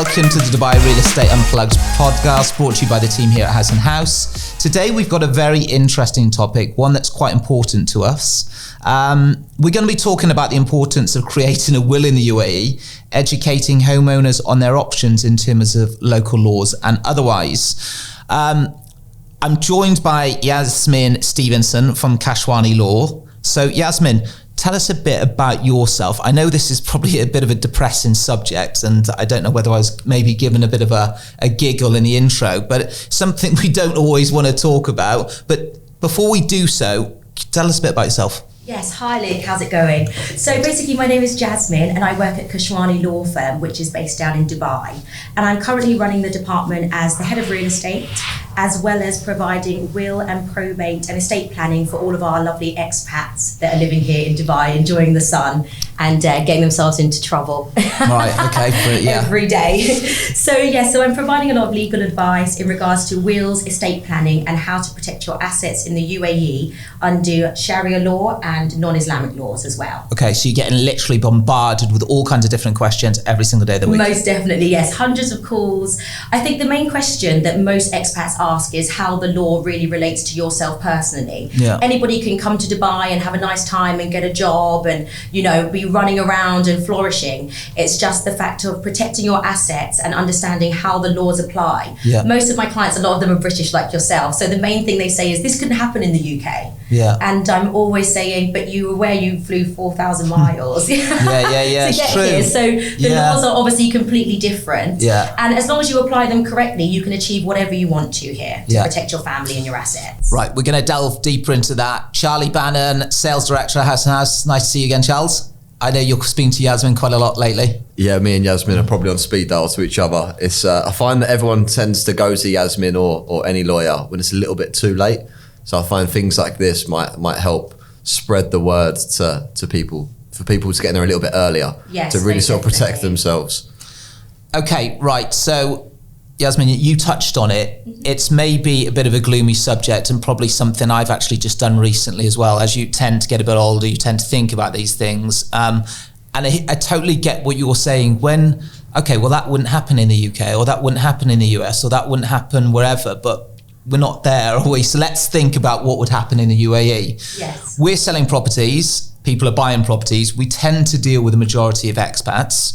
welcome to the Dubai Real Estate Unplugged podcast, brought to you by the team here at Haus. Today we've got a very interesting topic, one that's quite important to us. We're going to be talking about the importance of creating a will in the UAE, educating homeowners on their options in terms of local laws and otherwise. I'm joined by Yasmin Stevenson from Kashwani Law. So Yasmin, tell us a bit about yourself. I know this is probably a bit of a depressing subject, and I don't know whether I was maybe given a bit of a giggle in the intro, but something we don't always want to talk about. But before we do so, tell us a bit about yourself. Yes, hi Luke, how's it going? So basically my name is Jasmine and I work at Kashwani Law Firm, which is based down in Dubai. And I'm currently running the department as the head of real estate, as well as providing will and probate and estate planning for all of our lovely expats that are living here in Dubai, enjoying the sun and getting themselves into trouble. Right, okay, but yeah. Every day. So I'm providing a lot of legal advice in regards to wills, estate planning and how to protect your assets in the UAE under Shariah law and non-Islamic laws as well. Okay, so you're getting literally bombarded with all kinds of different questions every single day of the week. Most definitely, yes. Hundreds of calls. I think the main question that most expats ask is how the law really relates to yourself personally. Yeah. Anybody can come to Dubai and have a nice time and get a job and, you know, be running around and flourishing. It's just the fact of protecting your assets and understanding how the laws apply. Yeah. Most of my clients, a lot of them are British like yourself. So the main thing they say is this couldn't happen in the UK. Yeah. And I'm always saying, but you were where you flew 4,000 miles. Yeah, to get true. here. So the laws are obviously completely different. Yeah. And as long as you apply them correctly, you can achieve whatever you want to here to Yeah. protect your family and your assets. Right, we're going to delve deeper into that. Charlie Bannon, Sales Director at Haus. Nice to see you again, Charles. I know you're speaking to Yasmin quite a lot lately. Yeah, me and Yasmin are probably on speed dial to each other. It's I find that everyone tends to go to Yasmin or any lawyer when it's a little bit too late. So I find things like this might help spread the word to people, for people to get in there a little bit earlier, Yes, to really sort of protect definitely. themselves. Okay, right. So, Yasmin, you touched on it. It's maybe a bit of a gloomy subject and probably something I've actually just done recently as well. As you tend to get a bit older, you tend to think about these things. And I totally get what you're saying when, okay, well, that wouldn't happen in the UK or that wouldn't happen in the US or that wouldn't happen wherever, but we're not there, are we? So let's think about what would happen in the UAE. Yes. We're selling properties. People are buying properties. We tend to deal with a majority of expats.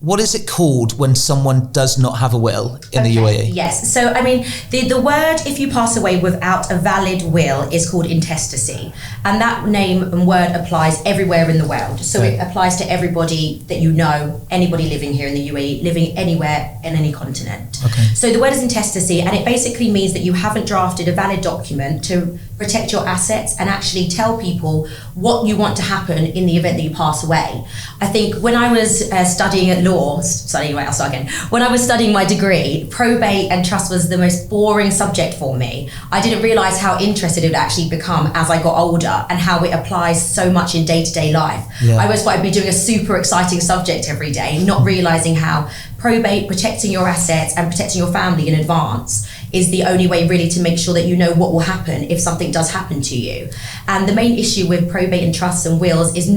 What is it called when someone does not have a will in the UAE? Yes. So, I mean, the word, if you pass away without a valid will, is called intestacy. And that name and word applies everywhere in the world. So Okay. it applies to everybody that you know, anybody living here in the UAE, living anywhere in any continent. Okay. So the word is intestacy, and it basically means that you haven't drafted a valid document to protect your assets and actually tell people what you want to happen in the event that you pass away. I think when I was studying at law, when I was studying my degree, probate and trust was the most boring subject for me. I didn't realise how interested it would actually become as I got older and how it applies so much in day-to-day life. Yeah. I always thought I'd be doing a super exciting subject every day, not realising how probate, protecting your assets and protecting your family in advance is the only way really to make sure that you know what will happen if something does happen to you. And the main issue with probate and trusts and wills is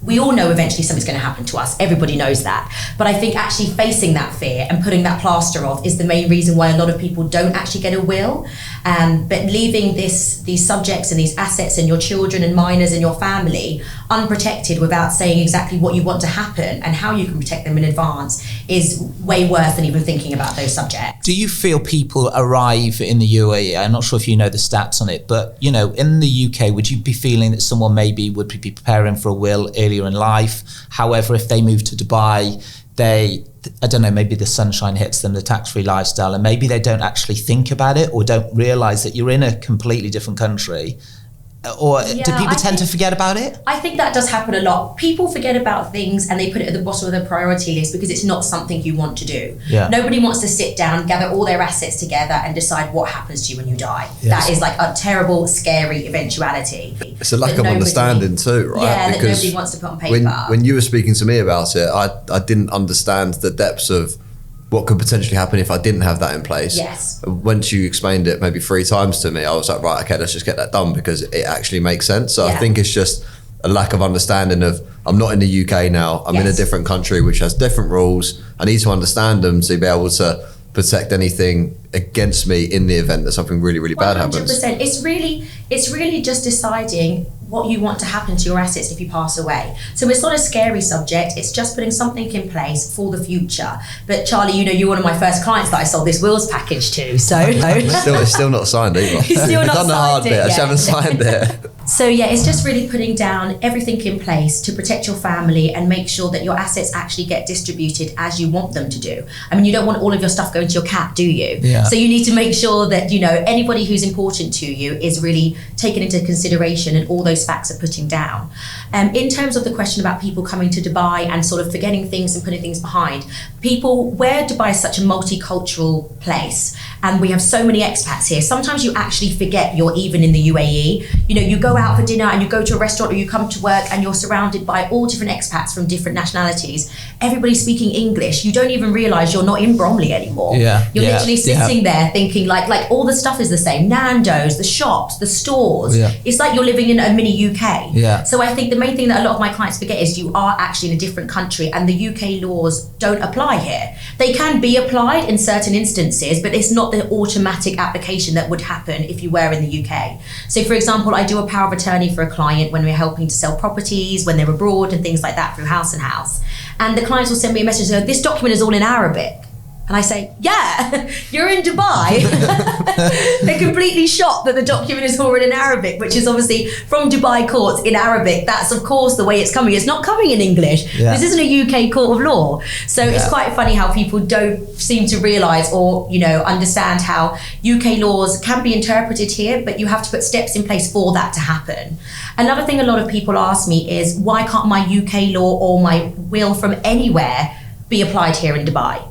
we all know eventually something's going to happen to us. Everybody knows that. But I think actually facing that fear and putting that plaster off is the main reason why a lot of people don't actually get a will. But leaving these subjects and these assets and your children and minors and your family unprotected without saying exactly what you want to happen and how you can protect them in advance is way worse than even thinking about those subjects. Do you feel people arrive in the UAE? I'm not sure if you know the stats on it, but you know, in the UK, would you be feeling that someone maybe would be preparing for a will earlier in life? However, if they move to Dubai, I don't know, maybe the sunshine hits them, the tax-free lifestyle, and maybe they don't actually think about it or don't realise that you're in a completely different country. Or do people tend to forget about it? I think that does happen a lot. People forget about things and they put it at the bottom of their priority list because it's not something you want to do. Yeah. Nobody wants to sit down, gather all their assets together and decide what happens to you when you die. Yes. That is like a terrible, scary eventuality. It's a lack of understanding too, right? Yeah, because that nobody wants to put on paper. When you were speaking to me about it, I didn't understand the depths of what could potentially happen if I didn't have that in place. Yes. Once you explained it maybe 3 times to me, I was like, right, okay, let's just get that done because it actually makes sense. So Yeah. I think it's just a lack of understanding of, I'm not in the UK now, I'm in a different country which has different rules. I need to understand them to be able to protect anything against me in the event that something really, really bad happens. 100%. It's really just deciding what you want to happen to your assets if you pass away. So it's not a scary subject, it's just putting something in place for the future. But Charlie, you're one of my first clients that I sold this wills package to, so... It's still not signed either. It's still not I've done the hard bit, I just haven't signed it. So it's just really putting down everything in place to protect your family and make sure that your assets actually get distributed as you want them to do. I mean, you don't want all of your stuff going to your cat, do you? Yeah. So you need to make sure that, anybody who's important to you is really taken into consideration and all those facts are putting down. In terms of the question about people coming to Dubai and sort of forgetting things and putting things behind, where Dubai is such a multicultural place and we have so many expats here, sometimes you actually forget you're even in the UAE. You go out for dinner and you go to a restaurant or you come to work and you're surrounded by all different expats from different nationalities. Everybody's speaking English. You don't even realise you're not in Bromley anymore. Yeah. You're literally sitting there thinking like all the stuff is the same. Nando's, the shops, the stores. Yeah. It's like you're living in a mini UK. Yeah. So I think the main thing that a lot of my clients forget is you are actually in a different country and the UK laws don't apply here. They can be applied in certain instances, but it's not the automatic application that would happen if you were in the UK. So for example, I do a power of attorney for a client when we're helping to sell properties, when they're abroad and things like that through House and House. And the clients will send me a message and go, this document is all in Arabic. And I say, yeah, you're in Dubai. They're completely shocked that the document is all in Arabic, which is obviously from Dubai courts in Arabic. That's of course the way it's coming. It's not coming in English. Yeah. This isn't a UK court of law. So it's quite funny how people don't seem to realise or, understand how UK laws can be interpreted here, but you have to put steps in place for that to happen. Another thing a lot of people ask me is, why can't my UK law or my will from anywhere be applied here in Dubai?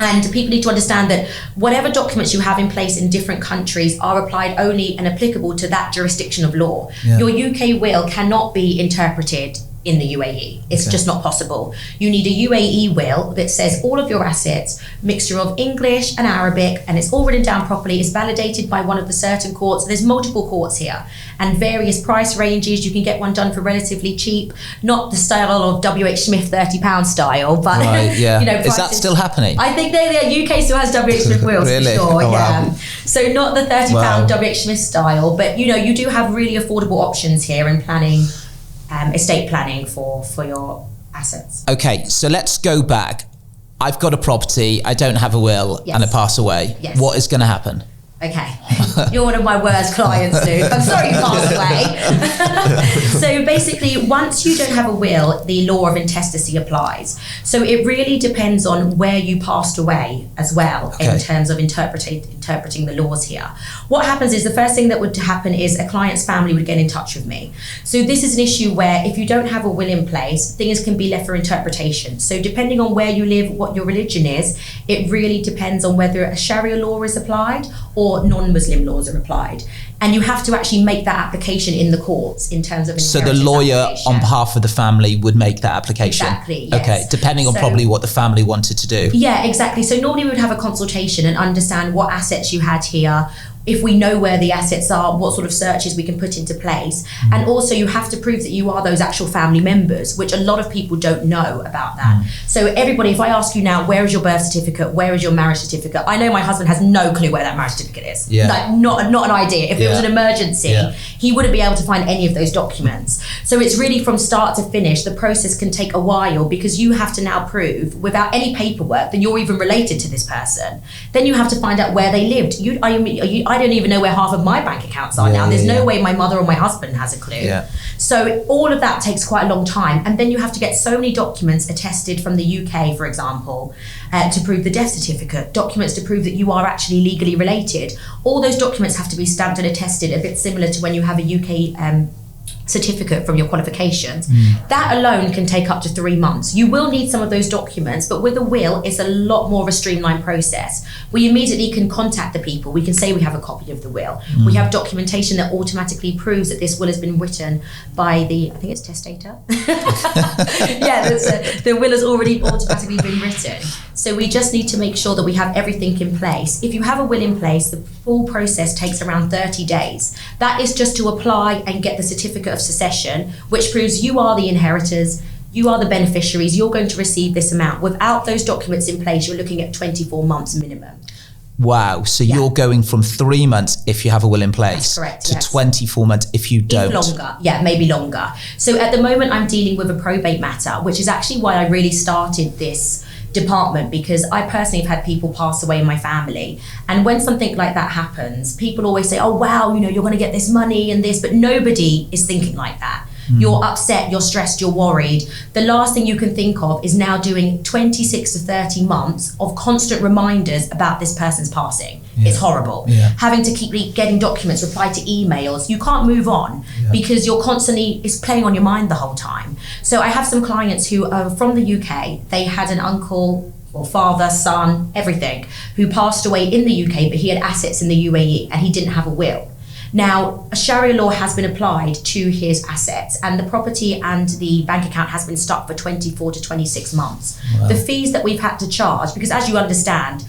And people need to understand that whatever documents you have in place in different countries are applied only and applicable to that jurisdiction of law. Yeah. Your UK will cannot be interpreted in the UAE. It's just not possible. You need a UAE will that says all of your assets, mixture of English and Arabic, and it's all written down properly. It's validated by one of the certain courts. There's multiple courts here and various price ranges. You can get one done for relatively cheap, not the style of WH Smith £30 style, but right, yeah. Prices. Is that still happening? I think the UK still has WH Smith wills Really? for sure. Oh, wow. Yeah. So not the £30 WH Smith style, but you do have really affordable options here in planning. Estate planning for your assets. Okay, so let's go back. I've got a property, I don't have a will, and I pass away. Yes. What is going to happen? Okay, you're one of my worst clients, Luke. I'm sorry you passed away. So basically, once you don't have a will, the law of intestacy applies. So it really depends on where you passed away as well, in terms of interpreting the laws here. What happens is the first thing that would happen is a client's family would get in touch with me. So this is an issue where if you don't have a will in place, things can be left for interpretation. So depending on where you live, what your religion is, it really depends on whether a Shariah law is applied or non-Muslim laws are applied. And you have to actually make that application in the courts in terms of an So the lawyer on behalf of the family would make that application? Exactly, yes. Okay, depending on probably what the family wanted to do. Yeah, exactly. So normally we would have a consultation and understand what assets you had here, if we know where the assets are, what sort of searches we can put into place. And also you have to prove that you are those actual family members, which a lot of people don't know about that. So everybody, if I ask you now, where is your birth certificate? Where is your marriage certificate? I know my husband has no clue where that marriage certificate is. Yeah. Like not an idea. If it was an emergency, he wouldn't be able to find any of those documents. So it's really from start to finish, the process can take a while because you have to now prove without any paperwork that you're even related to this person. Then you have to find out where they lived. I don't even know where half of my bank accounts are now. There's no way my mother or my husband has a clue. Yeah. So all of that takes quite a long time. And then you have to get so many documents attested from the UK, for example, to prove the death certificate, documents to prove that you are actually legally related. All those documents have to be stamped and attested, a bit similar to when you have a UK certificate from your qualifications. That alone can take up to 3 months. You will need some of those documents, but with a will, it's a lot more of a streamlined process. We immediately can contact the people. We can say we have a copy of the will. We have documentation that automatically proves that this will has been written by the, I think it's testator. The will has already automatically been written. So So we just need to make sure that we have everything in place. If you have a will in place, the full process takes around 30 days. That is just to apply and get the certificate of succession, which proves you are the inheritors, you are the beneficiaries, you're going to receive this amount. Without those documents in place, you're looking at 24 months minimum. Wow. So you're going from 3 months if you have a will in place to 24 months if you don't. If longer. Yeah, maybe longer. So at the moment, I'm dealing with a probate matter, which is actually why I really started this department, because I personally have had people pass away in my family. And when something like that happens, people always say, oh, wow, you're going to get this money and this, but nobody is thinking like that. You're upset, you're stressed, you're worried. The last thing you can think of is now doing 26 to 30 months of constant reminders about this person's passing. It's horrible. Having to keep getting documents, reply to emails. You can't move on because you're constantly, it's playing on your mind the whole time. So I have some clients who are from the UK. They had an uncle or father, son, everything, who passed away in the UK, but he had assets in the UAE and he didn't have a will. Now, a Shariah law has been applied to his assets, and the property and the bank account has been stuck for 24 to 26 months. Wow. The fees that we've had to charge, because as you understand,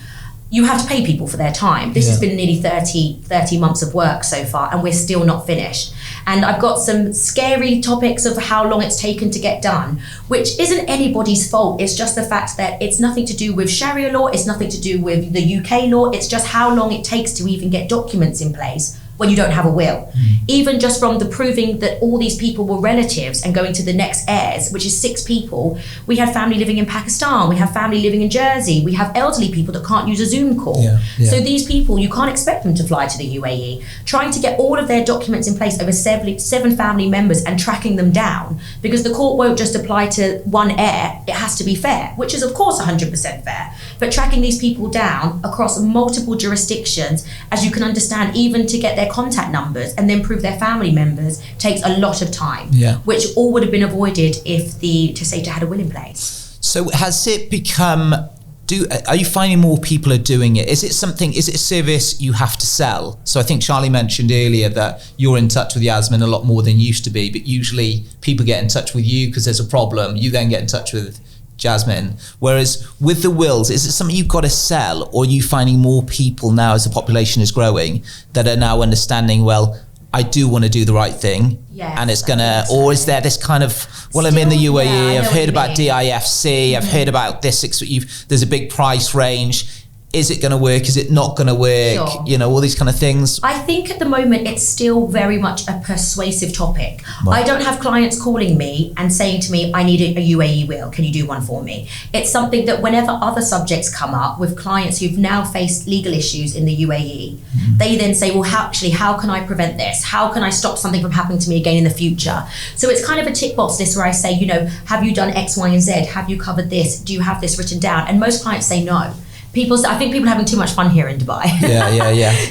you have to pay people for their time. This has been nearly 30 months of work so far, and we're still not finished. And I've got some scary topics of how long it's taken to get done, which isn't anybody's fault. It's just the fact that it's nothing to do with Shariah law. It's nothing to do with the UK law. It's just how long it takes to even get documents in place when you don't have a will. Even just from the proving that all these people were relatives and going to the next heirs, which is 6 people. We have family living in Pakistan, we have family living in Jersey, we have elderly people that can't use a Zoom call. So these people, you can't expect them to fly to the UAE. Trying to get all of their documents in place over 7 family members and tracking them down, because the court won't just apply to one heir, it has to be fair, which is of course 100% fair. But tracking these people down across multiple jurisdictions, as you can understand, even to get their contact numbers and then prove their family members takes a lot of time, which all would have been avoided if the testator had a will in place. So has it become, are you finding more people are doing it? Is it a service you have to sell? So I think Charlie mentioned earlier that you're in touch with Yasmin a lot more than you used to be, but usually people get in touch with you because there's a problem. You then get in touch with Jasmine. Whereas with the wills, is it something you've got to sell, or are you finding more people now as the population is growing that are now understanding, well, I do want to do the right thing, and it's gonna, or is there this kind of, well, I'm in the UAE, I've heard about DIFC, I've heard about this, there's a big price range. Is it going to work? Is it not going to work? Sure. All these kind of things. I think at the moment it's still very much a persuasive topic. Right. I don't have clients calling me and saying to me, I need a UAE will, can you do one for me? It's something that whenever other subjects come up with clients who've now faced legal issues in the UAE, they then say, well, how can I prevent this? How can I stop something from happening to me again in the future? So it's kind of a tick box list where I say, have you done X, Y, and Z? Have you covered this? Do you have this written down? And most clients say no. I think people are having too much fun here in Dubai.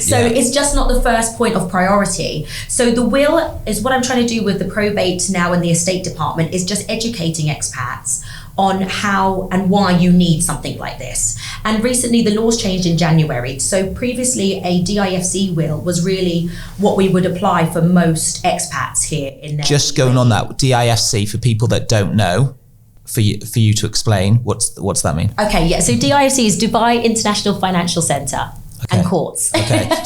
So it's just not the first point of priority. So the will is what I'm trying to do with the probate now in the estate department, is just educating expats on how and why you need something like this. And recently the laws changed in January. So previously a DIFC will was really what we would apply for most expats here in Just going on that, DIFC, for people that don't know, for you to explain, what's that mean? Okay, so DIFC is Dubai International Financial Centre. And courts.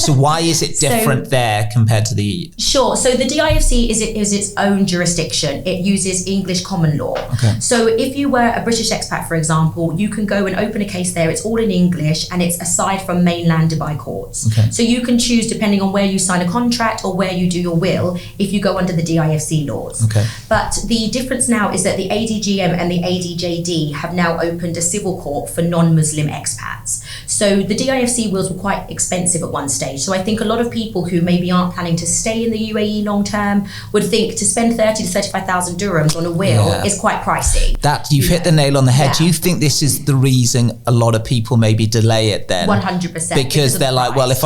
So why is it different there compared to the... Sure. So the DIFC is its own jurisdiction. It uses English common law. So if you were a British expat, for example, you can go and open a case there. It's all in English and it's aside from mainland Dubai courts. So you can choose, depending on where you sign a contract or where you do your will, if you go under the DIFC laws. But the difference now is that the ADGM and the ADJD have now opened a civil court for non-Muslim expats. So the DIFC wills were quite expensive at one stage. So I think a lot of people who maybe aren't planning to stay in the UAE long term would think to spend 30 to 35,000 dirhams on a will is quite pricey. That you've hit the nail on the head. Do you think this is the reason a lot of people maybe delay it then? 100%. Because they're like, well, if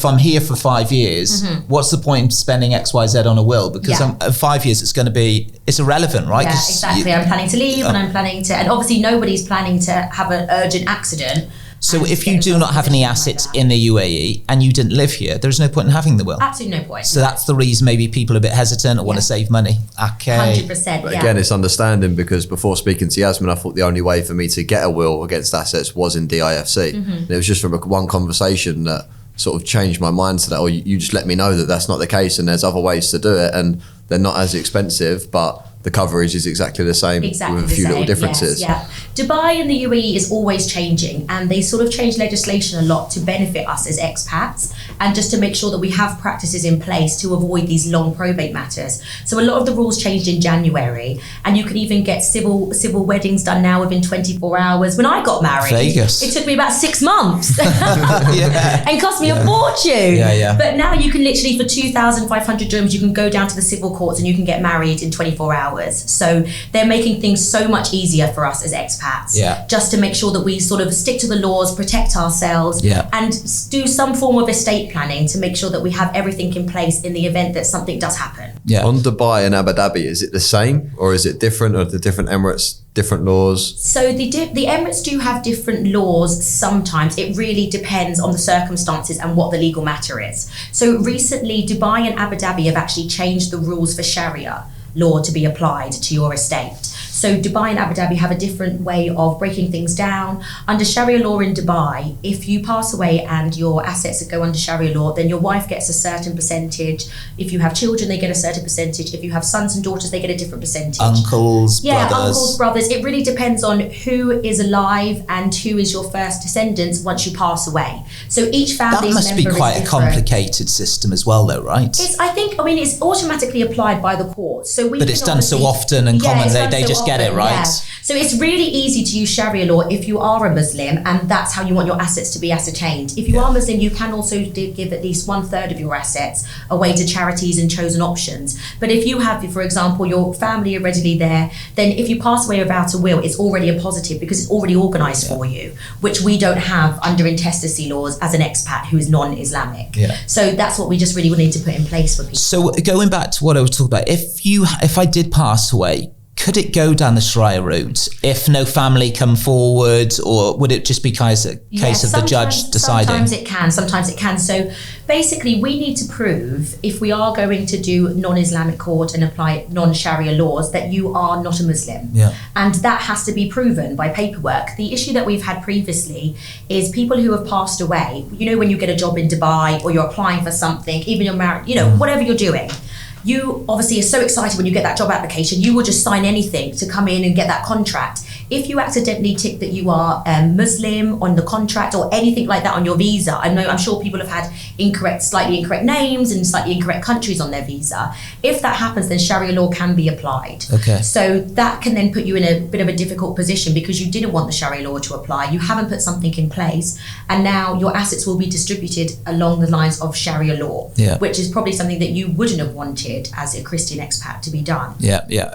I'm here for 5 years, what's the point of spending XYZ on a will? Because 5 years it's irrelevant, right? Yeah, exactly. I'm planning to leave and I'm planning to, and obviously nobody's planning to have an urgent accident. So and if get you do yourself not have any positioned like assets that. in the UAE and you didn't live here, there's no point in having the will. Absolutely no point. So that's the reason maybe people are a bit hesitant or want to save money. Okay. 100%. But yeah. again, it's understanding, because before speaking to Yasmin, I thought the only way for me to get a will against assets was in DIFC. And it was just from one conversation that sort of changed my mind to that, or you just let me know that that's not the case and there's other ways to do it, and they're not as expensive, but the coverage is exactly the same with a few little differences. Yes, yeah. Dubai and the UAE is always changing, and they sort of change legislation a lot to benefit us as expats, and just to make sure that we have practices in place to avoid these long probate matters. So a lot of the rules changed in January, and you can even get civil weddings done now within 24 hours. When I got married, Vegas. it took me about 6 months Yeah. and cost me a fortune. Yeah. But now you can literally, for 2,500 dirhams, you can go down to the civil courts and you can get married in 24 hours. So they're making things so much easier for us as expats, just to make sure that we sort of stick to the laws, protect ourselves, and do some form of estate planning to make sure that we have everything in place in the event that something does happen. Yeah. On Dubai and Abu Dhabi, is it the same, or is it different, or the different Emirates different laws? So the Emirates do have different laws sometimes. It really depends on the circumstances and what the legal matter is. So recently, Dubai and Abu Dhabi have actually changed the rules for Shariah law to be applied to your estate. So Dubai and Abu Dhabi have a different way of breaking things down. Under Sharia law in Dubai, if you pass away and your assets go under Sharia law, then your wife gets a certain percentage. If you have children, they get a certain percentage. If you have sons and daughters, they get a different percentage. Uncles, brothers. Uncles, brothers. It really depends on who is alive and who is your first descendants once you pass away. So each family That must be quite a complicated system as well, though, right? It's automatically applied by the court. So but it's done so often and common, they just get it right. Yeah. So it's really easy to use Sharia law if you are a Muslim, and that's how you want your assets to be ascertained. If you are Muslim, you can also give at least 1/3 of your assets away to charities and chosen options. But if you have, for example, your family are readily there, then if you pass away without a will, it's already a positive because it's already organised for you, which we don't have under intestacy laws as an expat who is non-Islamic. So that's what we just really need to put in place for people. So going back to what I was talking about, if I did pass away, could it go down the Shariah route if no family come forward, or would it just be case of the judge deciding? Sometimes it can. So basically, we need to prove, if we are going to do non-Islamic court and apply non-Sharia laws, that you are not a Muslim. And that has to be proven by paperwork. The issue that we've had previously is people who have passed away, when you get a job in Dubai or you're applying for something, even you're married, whatever you're doing, you obviously are so excited when you get that job application, you will just sign anything to come in and get that contract. If you accidentally tick that you are Muslim on the contract or anything like that on your visa, I'm sure people have had slightly incorrect names and slightly incorrect countries on their visa. If that happens, then Sharia law can be applied. So that can then put you in a bit of a difficult position because you didn't want the Sharia law to apply. You haven't put something in place, and now your assets will be distributed along the lines of Sharia law, which is probably something that you wouldn't have wanted as a Christian expat to be done.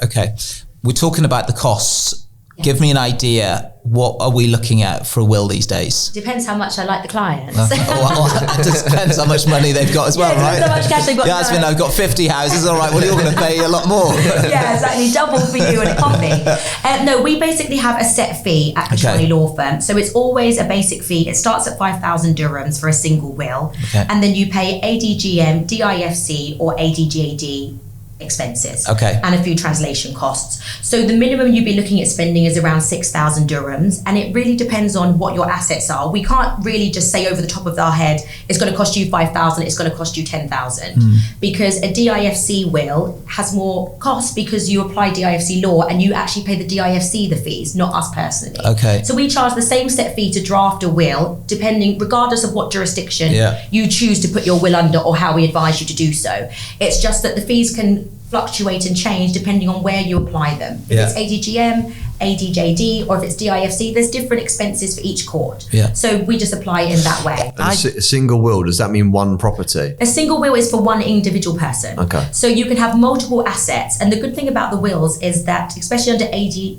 Okay. We're talking about the costs. Give me an idea. What are we looking at for a will these days? Depends how much I like the clients. It just depends how much money they've got as well, right? How much cash they've got. Yasmin, I've got 50 houses. All right, well, you're going to pay a lot more. Exactly. Double for you and a coffee. No, we basically have a set fee at Kashwani Law Firm. So it's always a basic fee. It starts at 5,000 dirhams for a single will. And then you pay ADGM, DIFC or ADJD expenses and a few translation costs. So the minimum you'd be looking at spending is around 6,000 dirhams, and it really depends on what your assets are. We can't really just say over the top of our head it's going to cost you 5,000, it's going to cost you 10,000, because a DIFC will has more costs because you apply DIFC law and you actually pay the DIFC the fees, not us personally. So we charge the same set fee to draft a will, regardless of what jurisdiction you choose to put your will under or how we advise you to do so. It's just that the fees can fluctuate and change depending on where you apply them. If it's ADGM, ADJD, or if it's DIFC, there's different expenses for each court. So we just apply it in that way. A single will, does that mean one property? A single will is for one individual person. So you can have multiple assets, and the good thing about the wills is that, especially under The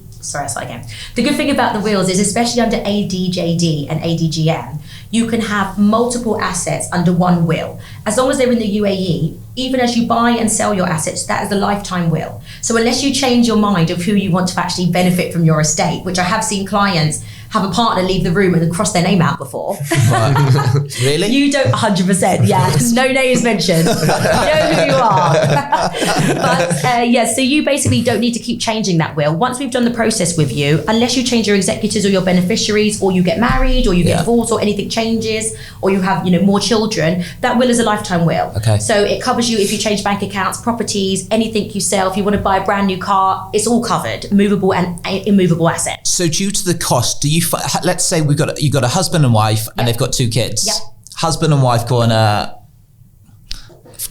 good thing about the wills is, especially under ADJD and ADGM, you can have multiple assets under one will. As long as they're in the UAE, even as you buy and sell your assets, that is a lifetime will. So unless you change your mind of who you want to actually benefit from your estate, which I have seen clients have a partner leave the room and cross their name out before. Really? You don't 100%, yeah. No names mentioned. You know who you are. But so you basically don't need to keep changing that will. Once we've done the process with you, unless you change your executors or your beneficiaries, or you get married, or you get divorced, or anything changes, or you have more children, that will is a lifetime will. Okay. So it covers you if you change bank accounts, properties, anything you sell. If you want to buy a brand new car, it's all covered, movable and immovable assets. So due to the cost, let's say you got a husband and wife, and they've got 2 kids. Yep. Husband and wife go on a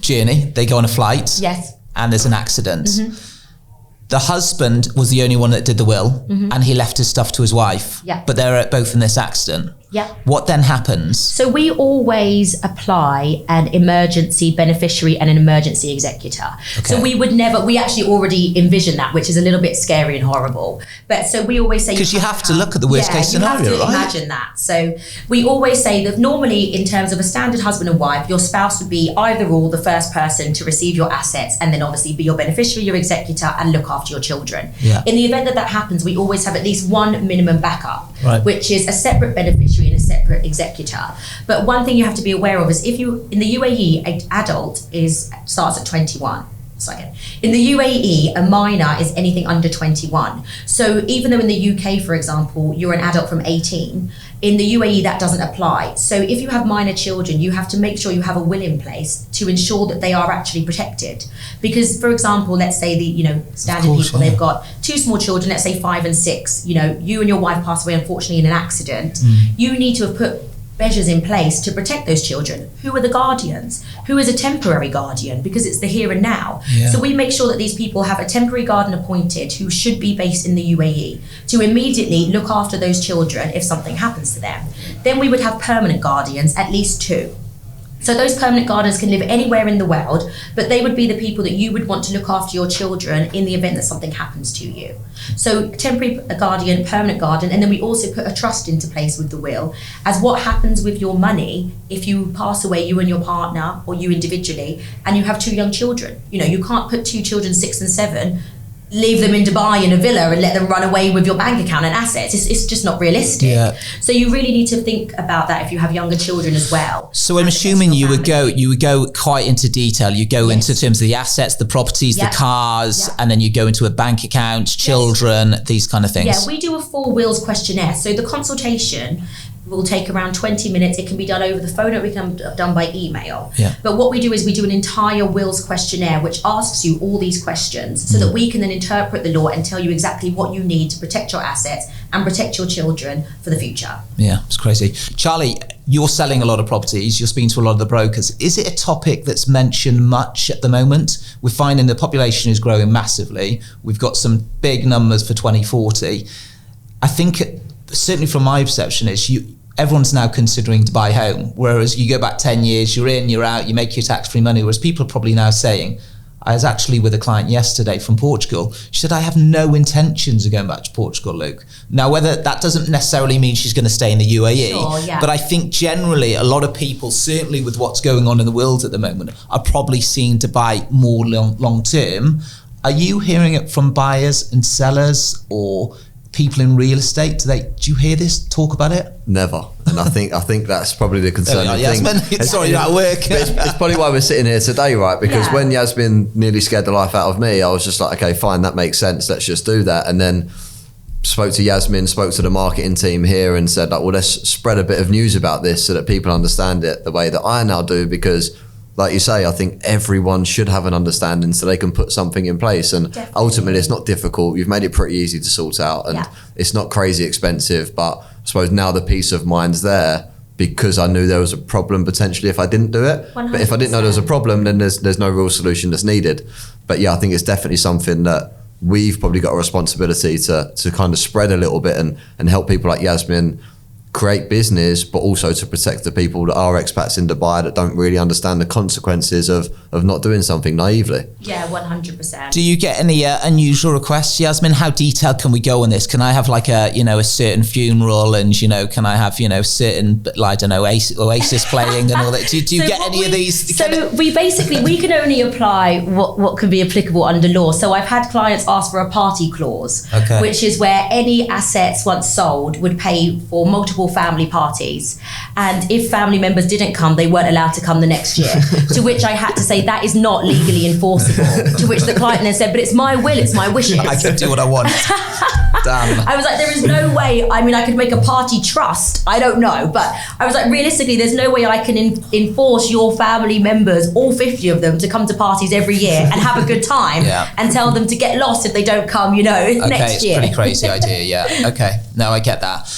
journey. They go on a flight. Yes. And there's an accident. The husband was the only one that did the will, and he left his stuff to his wife. Yeah. But they're both in this accident. Yeah. What then happens? So we always apply an emergency beneficiary and an emergency executor. Okay. So we actually already envision that, which is a little bit scary and horrible. But so we always say, because you have to look at the worst case scenario, you have to right? imagine that. So we always say that normally, in terms of a standard husband and wife, your spouse would be either or the first person to receive your assets, and then obviously be your beneficiary, your executor, and look after your children. Yeah. In the event that happens, we always have at least one minimum backup, right, which is a separate beneficiary and a separate executor. But one thing you have to be aware of is, if you, in the UAE, an adult starts at 21. In the UAE, a minor is anything under 21. So even though in the UK, for example, you're an adult from 18, in the UAE that doesn't apply. So if you have minor children, you have to make sure you have a will in place to ensure that they are actually protected. Because, for example, let's say the standard people, they've got 2 small children, let's say 5 and 6. You and your wife pass away, unfortunately, in an accident. You need to have put measures in place to protect those children. Who are the guardians? Who is a temporary guardian? Because it's the here and now. Yeah. So we make sure that these people have a temporary guardian appointed who should be based in the UAE to immediately look after those children if something happens to them. Then we would have permanent guardians, at least 2. So those permanent guardians can live anywhere in the world, but they would be the people that you would want to look after your children in the event that something happens to you. So temporary guardian, permanent guardian, and then we also put a trust into place with the will, as what happens with your money if you pass away, you and your partner, or you individually, and you have 2 young children. You can't put 2 children, 6 and 7, leave them in Dubai in a villa and let them run away with your bank account and assets. It's just not realistic. Yeah. So you really need to think about that if you have younger children as well. So I'm assuming you would go quite into detail. You go into terms of the assets, the properties, the cars, and then you go into a bank account, children, these kind of things. Yeah, we do a full wills questionnaire. So the consultation will take around 20 minutes. It can be done over the phone, or it can be done by email. Yeah. But what we do is we do an entire wills questionnaire which asks you all these questions so that we can then interpret the law and tell you exactly what you need to protect your assets and protect your children for the future. Yeah, it's crazy. Charlie, you're selling a lot of properties, you're speaking to a lot of the brokers. Is it a topic that's mentioned much at the moment? We're finding the population is growing massively. We've got some big numbers for 2040. I think, certainly from my perception, is everyone's now considering to buy home, whereas you go back 10 years, you're in, you're out, you make your tax-free money, whereas people are probably now saying, I was actually with a client yesterday from Portugal. She said, I have no intentions of going back to Portugal, Luke. Now, whether that doesn't necessarily mean she's going to stay in the UAE, but I think generally a lot of people, certainly with what's going on in the world at the moment, are probably seen to buy more long-term. Are you hearing it from buyers and sellers, or people in real estate? Do you hear this talk about it? Never. And I think that's probably the concerning thing. Yasmin, sorry, you're at work. It's probably why we're sitting here today, right? Because when Yasmin nearly scared the life out of me, I was just like, okay, fine, that makes sense. Let's just do that. And then spoke to Yasmin, spoke to the marketing team here, and said, like, well, let's spread a bit of news about this so that people understand it the way that I now do, because like you say, I think everyone should have an understanding so they can put something in place. And ultimately, it's not difficult. You've made it pretty easy to sort out, and it's not crazy expensive. But I suppose now the peace of mind's there because I knew there was a problem potentially if I didn't do it. 100%. But if I didn't know there was a problem, then there's no real solution that's needed. But yeah, I think it's definitely something that we've probably got a responsibility to kind of spread a little bit and help people like Yasmin create business, but also to protect the people that are expats in Dubai that don't really understand the consequences of not doing something naively. Yeah, 100%. Do you get any unusual requests, Yasmin? How detailed can we go on this? Can I have like a certain funeral, and can I have certain, I don't know, Oasis playing and all that? Do you get any of these? So we can only apply what can be applicable under law. So I've had clients ask for a party clause, which is where any assets once sold would pay for multiple family parties, and if family members didn't come, they weren't allowed to come the next year. To which I had to say that is not legally enforceable. To which the client then said, but it's my will, it's my wishes. I can do what I want. Damn. I was like, there is no way. I mean, I could make a party trust. I don't know, but I was like, realistically, there's no way I can enforce your family members, all 50 of them, to come to parties every year and have a good time, and tell them to get lost if they don't come, next year. It's a pretty crazy idea. Yeah. Okay. No, I get that.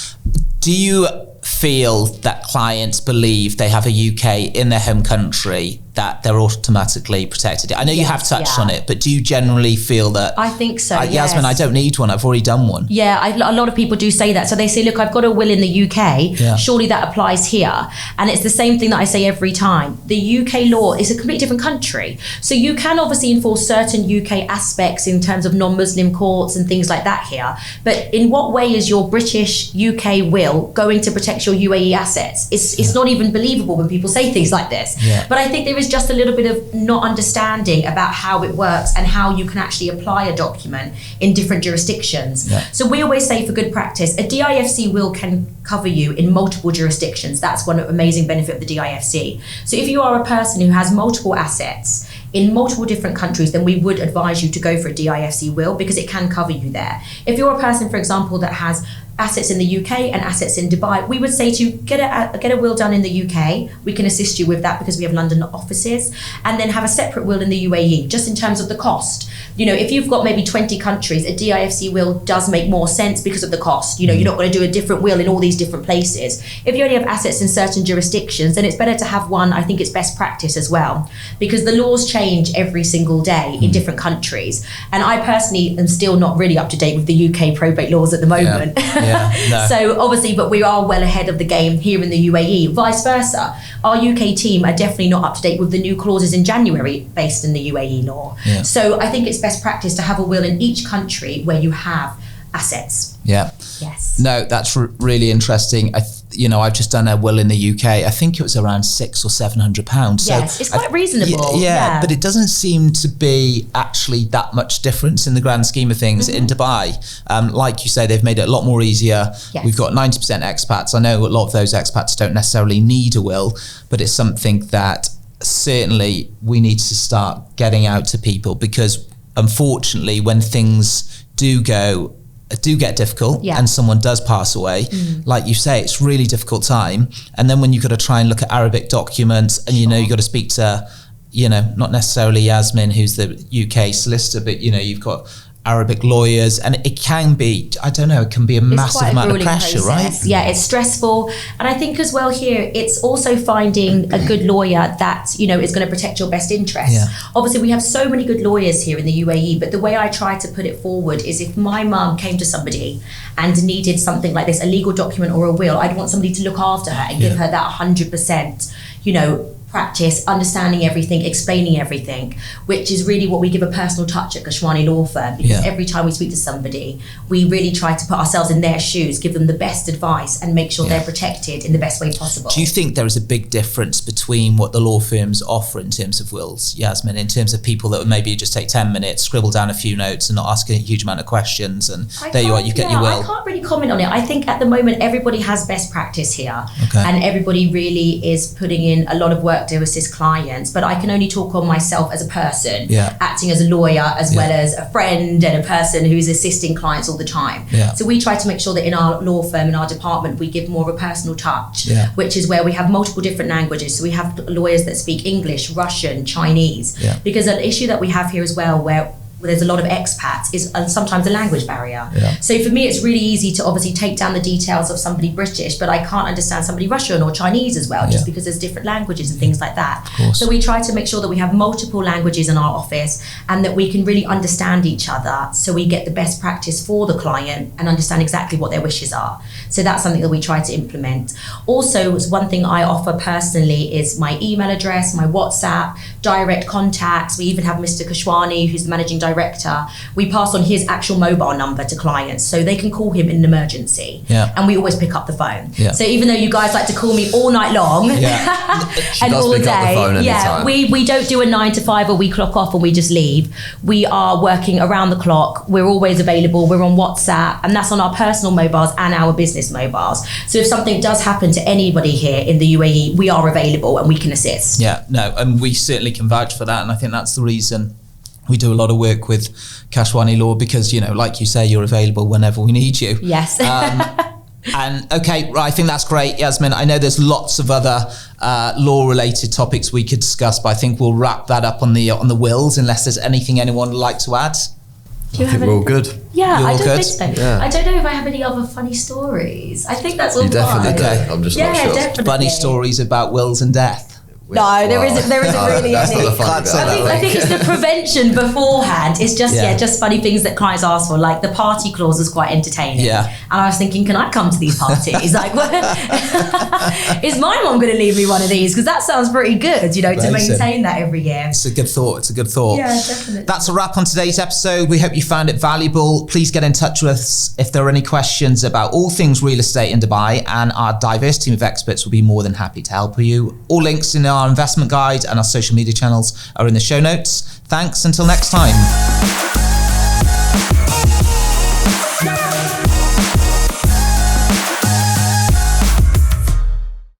Do you feel that clients believe they have a UK in their home country, that they're automatically protected? I know you have touched on it, but do you generally feel that? I think so, yes. Yasmin, I don't need one, I've already done one. Yeah, a lot of people do say that. So they say, look, I've got a will in the UK, surely that applies here. And it's the same thing that I say every time. The UK law is a completely different country. So you can obviously enforce certain UK aspects in terms of non-Muslim courts and things like that here. But in what way is your British UK will going to protect your UAE assets? It's not even believable when people say things like this. Yeah. But I think there is just a little bit of not understanding about how it works and how you can actually apply a document in different jurisdictions. Yeah. So we always say, for good practice, a DIFC will can cover you in multiple jurisdictions. That's one amazing benefit of the DIFC. So if you are a person who has multiple assets in multiple different countries, then we would advise you to go for a DIFC will, because it can cover you there. If you're a person, for example, that has assets in the UK and assets in Dubai, we would say to you, get a will done in the UK. We can assist you with that because we have London offices, and then have a separate will in the UAE, just in terms of the cost. If you've got maybe 20 countries, a DIFC will does make more sense because of the cost. You're not going to do a different will in all these different places. If you only have assets in certain jurisdictions, then it's better to have one. I think it's best practice as well, because the laws change every single day in different countries. And I personally am still not really up to date with the UK probate laws at the moment. No. So obviously, but we are well ahead of the game here in the UAE. Vice versa, our UK team are definitely not up to date with the new clauses in January based in the UAE law. Yeah. So I think it's best practice to have a will in each country where you have assets. Yeah. Yes. No, that's really interesting. I've just done a will in the UK. I think it was around £600 or £700. Yes, so it's quite reasonable. Yeah, but it doesn't seem to be actually that much difference in the grand scheme of things in Dubai. Like you say, they've made it a lot more easier. Yes. We've got 90% expats. I know a lot of those expats don't necessarily need a will, but it's something that certainly we need to start getting out to people, because unfortunately, when things do get difficult and someone does pass away, like you say, it's really difficult time. And then when you've got to try and look at Arabic documents, and you've got to speak to, not necessarily Yasmin, who's the UK solicitor, but you've got Arabic lawyers, and it can be, I don't know, it can be a massive amount of pressure, process. right? Yeah, it's stressful. And I think as well here, it's also finding a good lawyer that, is going to protect your best interests. Yeah. Obviously, we have so many good lawyers here in the UAE, but the way I try to put it forward is, if my mum came to somebody and needed something like this, a legal document or a will, I'd want somebody to look after her and give her that 100%, practice, understanding everything, explaining everything, which is really what we give a personal touch at Kashwani Law Firm, because every time we speak to somebody, we really try to put ourselves in their shoes, give them the best advice, and make sure they're protected in the best way possible. Do you think there is a big difference between what the law firms offer in terms of wills, Yasmin, in terms of people that would maybe just take 10 minutes, scribble down a few notes and not ask a huge amount of questions, and there you are, you get your will? I can't really comment on it. I think at the moment, everybody has best practice here, and everybody really is putting in a lot of work to assist clients, but I can only talk on myself as a person, acting as a lawyer as well as a friend and a person who's assisting clients all the time. So we try to make sure that in our law firm, in our department, we give more of a personal touch, which is where we have multiple different languages. So we have lawyers that speak English, Russian, Chinese, because an issue that we have here as well, where there's a lot of expats is sometimes a language barrier. Yeah. So for me, it's really easy to obviously take down the details of somebody British, but I can't understand somebody Russian or Chinese as well, just because there's different languages and things like that. So we try to make sure that we have multiple languages in our office and that we can really understand each other, so we get the best practice for the client and understand exactly what their wishes are. So that's something that we try to implement. Also, one thing I offer personally is my email address, my WhatsApp, direct contacts. We even have Mr. Kashwani, who's the managing director. We pass on his actual mobile number to clients so they can call him in an emergency. And we always pick up the phone. So even though you guys like to call me all night long and all day, we don't do a 9 to 5 or we clock off and we just leave. We are working around the clock. We're always available. We're on WhatsApp, and that's on our personal mobiles and our business mobiles. So if something does happen to anybody here in the UAE, we are available and we can assist. And we certainly can vouch for that, and I think that's the reason we do a lot of work with Kashwani Law, because, you know, like you say, you're available whenever we need you. Yes. And okay, I think that's great, Yasmin. I know there's lots of other law-related topics we could discuss, but I think we'll wrap that up on the wills, unless there's anything anyone would like to add. I think we're all good. Yeah, You're I all don't good? think so. Yeah. I don't know if I have any other funny stories. I think that's all You definitely fine. do. I'm just not sure. Definitely. Funny stories about wills and death. No, there isn't really that's any. not the funny bit. I think it's the prevention beforehand. It's just just funny things that clients ask for. Like the party clause was quite entertaining. And I was thinking, can I come to these parties? Like, is my mom going to leave me one of these? Because that sounds pretty good, you know, to maintain that every year. It's a good thought. Yeah, definitely. That's a wrap on today's episode. We hope you found it valuable. Please get in touch with us if there are any questions about all things real estate in Dubai, and our diverse team of experts will be more than happy to help you. All links in our investment guide and our social media channels are in the show notes. Thanks, until next time.